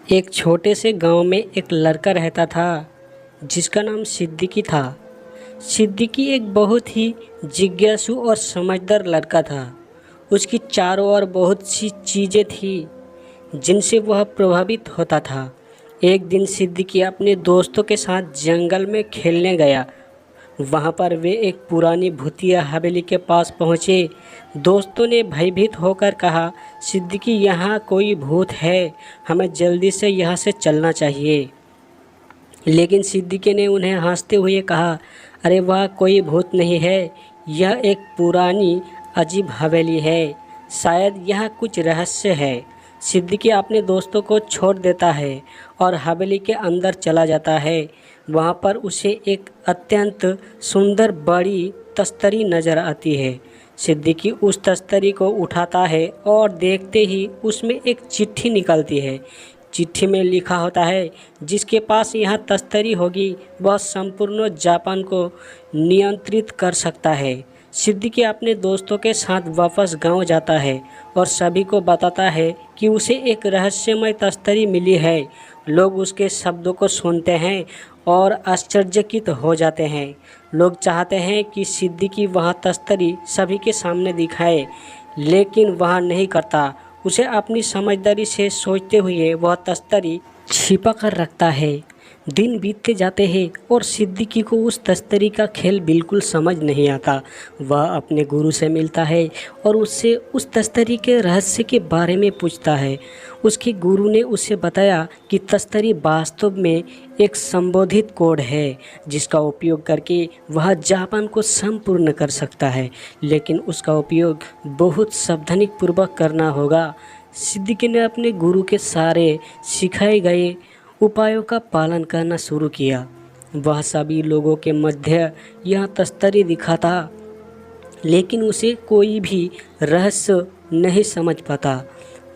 एक छोटे से गांव में एक लड़का रहता था जिसका नाम सिद्दीकी था। सिद्दीकी एक बहुत ही जिज्ञासु और समझदार लड़का था। उसकी चारों ओर बहुत सी चीज़ें थी जिनसे वह प्रभावित होता था। एक दिन सिद्दीकी अपने दोस्तों के साथ जंगल में खेलने गया। वहाँ पर वे एक पुरानी भूतिया हवेली के पास पहुँचे। दोस्तों ने भयभीत होकर कहा, सिद्दीकी यहाँ कोई भूत है, हमें जल्दी से यहाँ से चलना चाहिए। लेकिन सिद्दीकी ने उन्हें हंसते हुए कहा, अरे वह कोई भूत नहीं है, यह एक पुरानी अजीब हवेली है, शायद यहाँ कुछ रहस्य है। सिद्दीकी अपने दोस्तों को छोड़ देता है और हवेली के अंदर चला जाता है। वहाँ पर उसे एक अत्यंत सुंदर बड़ी तस्तरी नज़र आती है। सिद्दीकी उस तस्तरी को उठाता है और देखते ही उसमें एक चिट्ठी निकलती है। चिट्ठी में लिखा होता है, जिसके पास यहाँ तस्तरी होगी वह संपूर्ण जापान को नियंत्रित कर सकता है। सिद्दीकी अपने दोस्तों के साथ वापस गांव जाता है और सभी को बताता है कि उसे एक रहस्यमय तस्तरी मिली है। लोग उसके शब्दों को सुनते हैं और आश्चर्यचकित हो जाते हैं। लोग चाहते हैं कि सिद्दीकी वह तस्तरी सभी के सामने दिखाए, लेकिन वह नहीं करता। उसे अपनी समझदारी से सोचते हुए वह तस्तरी छिपा कर रखता है। दिन बीतते जाते हैं और सिद्दीकी को उस तस्तरी का खेल बिल्कुल समझ नहीं आता। वह अपने गुरु से मिलता है और उससे उस तस्तरी के रहस्य के बारे में पूछता है। उसके गुरु ने उसे बताया कि तस्तरी वास्तव में एक संबोधित कोड है, जिसका उपयोग करके वह जापान को संपूर्ण कर सकता है, लेकिन उसका उपयोग बहुत सावधानीपूर्वक करना होगा। सिद्दीकी ने अपने गुरु के सारे सिखाए गए उपायों का पालन करना शुरू किया। वह सभी लोगों के मध्य यह तस्तरी दिखाता, लेकिन उसे कोई भी रहस्य नहीं समझ पाता।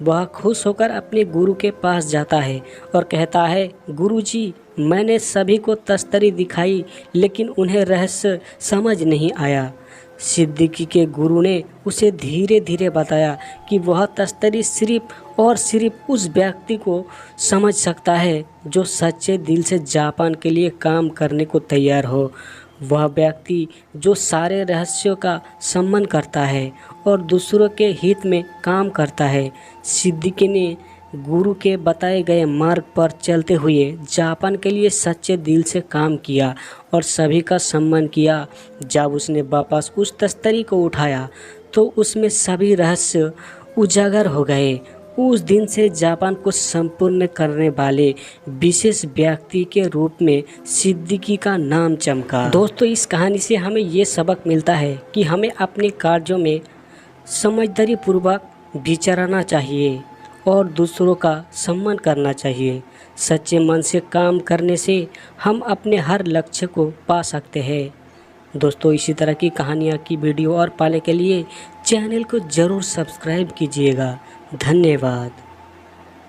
वह खुश होकर अपने गुरु के पास जाता है और कहता है, गुरुजी, मैंने सभी को तस्तरी दिखाई, लेकिन उन्हें रहस्य समझ नहीं आया। सिद्दीकी के गुरु ने उसे धीरे धीरे बताया कि वह तस्तरी सिर्फ और सिर्फ उस व्यक्ति को समझ सकता है जो सच्चे दिल से जापान के लिए काम करने को तैयार हो। वह व्यक्ति जो सारे रहस्यों का सम्मान करता है और दूसरों के हित में काम करता है। सिद्दीकी ने गुरु के बताए गए मार्ग पर चलते हुए जापान के लिए सच्चे दिल से काम किया और सभी का सम्मान किया। जब उसने वापस उस तस्तरी को उठाया तो उसमें सभी रहस्य उजागर हो गए। उस दिन से जापान को संपूर्ण करने वाले विशेष व्यक्ति के रूप में सिद्दीकी का नाम चमका। दोस्तों, इस कहानी से हमें ये सबक मिलता है कि हमें अपने कार्यों में समझदारी पूर्वक विचारना चाहिए और दूसरों का सम्मान करना चाहिए। सच्चे मन से काम करने से हम अपने हर लक्ष्य को पा सकते हैं। दोस्तों, इसी तरह की कहानियाँ की वीडियो और पाने के लिए चैनल को ज़रूर सब्सक्राइब कीजिएगा। धन्यवाद।